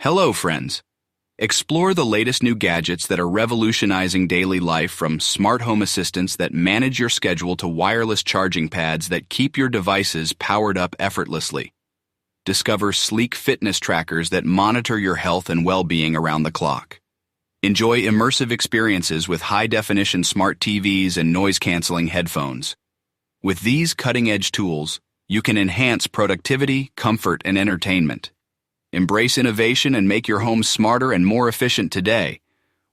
Hello, friends. Explore the latest new gadgets that are revolutionizing daily life, from smart home assistants that manage your schedule to wireless charging pads that keep your devices powered up effortlessly. Discover sleek fitness trackers that monitor your health and well-being around the clock. Enjoy immersive experiences with high-definition smart TVs and noise-canceling headphones. With these cutting-edge tools, you can enhance productivity, comfort, and entertainment. Embrace innovation and make your home smarter and more efficient today.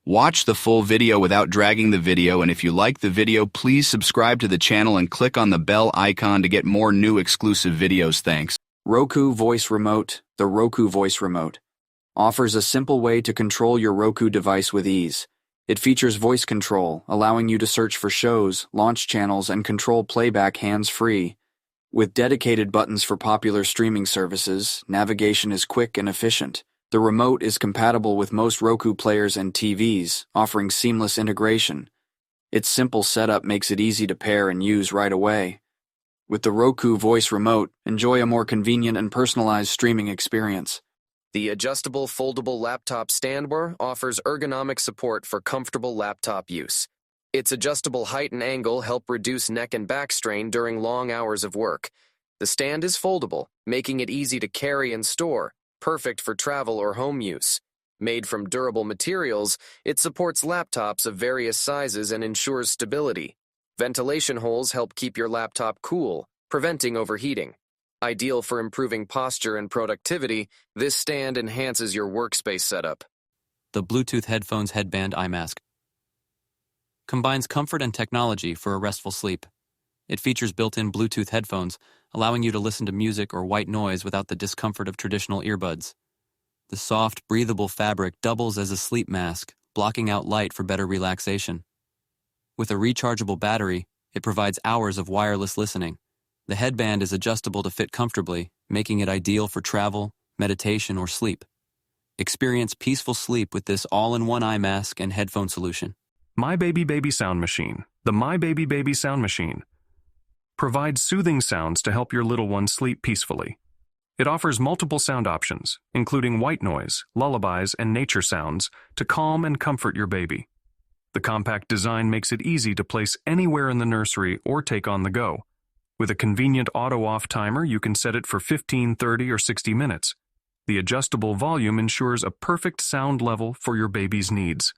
Watch the full video without dragging the video, and if you like the video, please subscribe to the channel and click on the bell icon to get more new exclusive videos. Thanks. Roku Voice Remote. The Roku Voice Remote offers a simple way to control your Roku device with ease. It features voice control, allowing you to search for shows, launch channels, and control playback hands-free. With dedicated buttons for popular streaming services, navigation is quick and efficient. The remote is compatible with most Roku players and TVs, offering seamless integration. Its simple setup makes it easy to pair and use right away. With the Roku Voice Remote, enjoy a more convenient and personalized streaming experience. The adjustable foldable laptop standbar offers ergonomic support for comfortable laptop use. Its adjustable height and angle help reduce neck and back strain during long hours of work. The stand is foldable, making it easy to carry and store, perfect for travel or home use. Made from durable materials, it supports laptops of various sizes and ensures stability. Ventilation holes help keep your laptop cool, preventing overheating. Ideal for improving posture and productivity, this stand enhances your workspace setup. The Bluetooth Headphones Headband Eye Mask combines comfort and technology for a restful sleep. It features built-in Bluetooth headphones, allowing you to listen to music or white noise without the discomfort of traditional earbuds. The soft, breathable fabric doubles as a sleep mask, blocking out light for better relaxation. With a rechargeable battery, it provides hours of wireless listening. The headband is adjustable to fit comfortably, making it ideal for travel, meditation, or sleep. Experience peaceful sleep with this all-in-one eye mask and headphone solution. MyBaby Baby Sound Machine. The MyBaby Baby Sound Machine provides soothing sounds to help your little one sleep peacefully. It offers multiple sound options, including white noise, lullabies, and nature sounds, to calm and comfort your baby. The compact design makes it easy to place anywhere in the nursery or take on the go. With a convenient auto-off timer, you can set it for 15, 30, or 60 minutes. The adjustable volume ensures a perfect sound level for your baby's needs.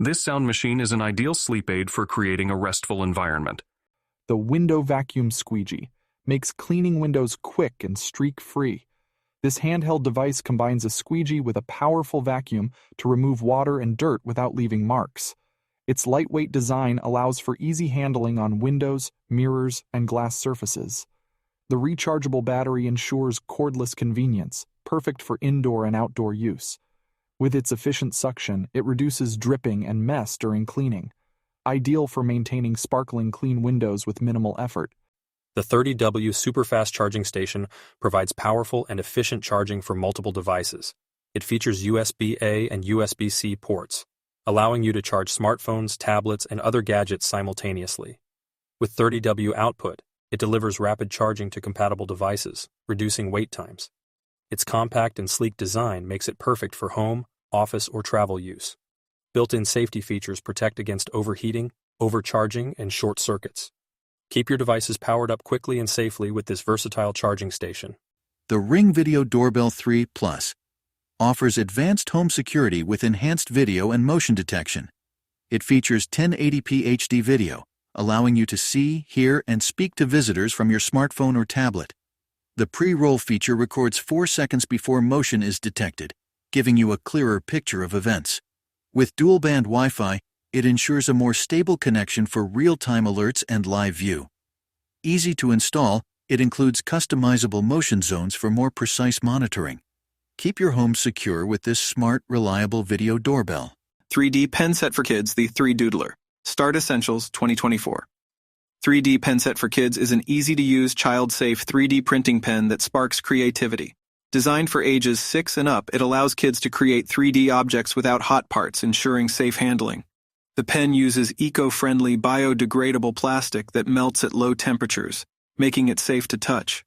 This sound machine is an ideal sleep aid for creating a restful environment. The Window Vacuum Squeegee makes cleaning windows quick and streak-free. This handheld device combines a squeegee with a powerful vacuum to remove water and dirt without leaving marks. Its lightweight design allows for easy handling on windows, mirrors, and glass surfaces. The rechargeable battery ensures cordless convenience, perfect for indoor and outdoor use. With its efficient suction, it reduces dripping and mess during cleaning, ideal for maintaining sparkling clean windows with minimal effort. The 30W Superfast Charging Station provides powerful and efficient charging for multiple devices. It features USB-A and USB-C ports, allowing you to charge smartphones, tablets, and other gadgets simultaneously. With 30W output, it delivers rapid charging to compatible devices, reducing wait times. Its compact and sleek design makes it perfect for home, office, or travel use. Built-in safety features protect against overheating, overcharging, and short circuits. Keep your devices powered up quickly and safely with this versatile charging station. The Ring Video Doorbell 3 Plus offers advanced home security with enhanced video and motion detection. It features 1080p HD video, allowing you to see, hear, and speak to visitors from your smartphone or tablet. The pre-roll feature records 4 seconds before motion is detected, giving you a clearer picture of events. With dual-band Wi-Fi, it ensures a more stable connection for real-time alerts and live view. Easy to install, it includes customizable motion zones for more precise monitoring. Keep your home secure with this smart, reliable video doorbell. 3D Pen Set for Kids, the 3Doodler. Start Essentials 2024. 3D Pen Set for Kids is an easy-to-use, child-safe 3D printing pen that sparks creativity. Designed for ages 6 and up, it allows kids to create 3D objects without hot parts, ensuring safe handling. The pen uses eco-friendly, biodegradable plastic that melts at low temperatures, making it safe to touch.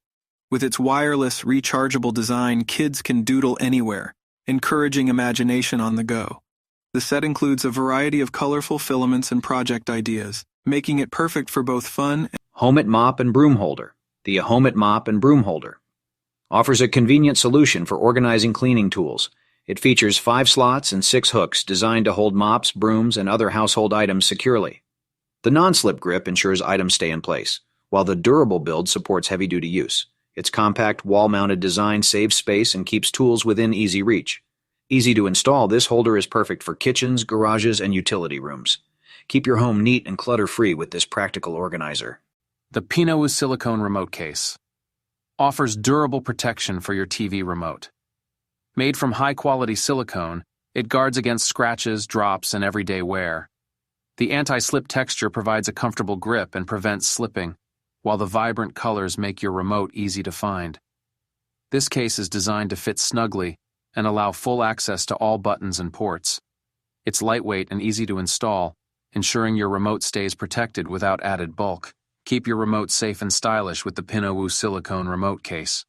With its wireless, rechargeable design, kids can doodle anywhere, encouraging imagination on the go. The set includes a variety of colorful filaments and project ideas, making it perfect for both fun and Mop and Broom Holder. The Mop and Broom Holder offers a convenient solution for organizing cleaning tools. It features 5 slots and 6 hooks designed to hold mops, brooms, and other household items securely. The non-slip grip ensures items stay in place, while the durable build supports heavy-duty use. Its compact, wall-mounted design saves space and keeps tools within easy reach. Easy to install, this holder is perfect for kitchens, garages, and utility rooms. Keep your home neat and clutter-free with this practical organizer. The Pinot silicone remote case offers durable protection for your TV remote. Made from high-quality silicone, it guards against scratches, drops, and everyday wear. The anti-slip texture provides a comfortable grip and prevents slipping, while the vibrant colors make your remote easy to find. This case is designed to fit snugly and allow full access to all buttons and ports. It's lightweight and easy to install, ensuring your remote stays protected without added bulk. Keep your remote safe and stylish with the Pinot silicone remote case.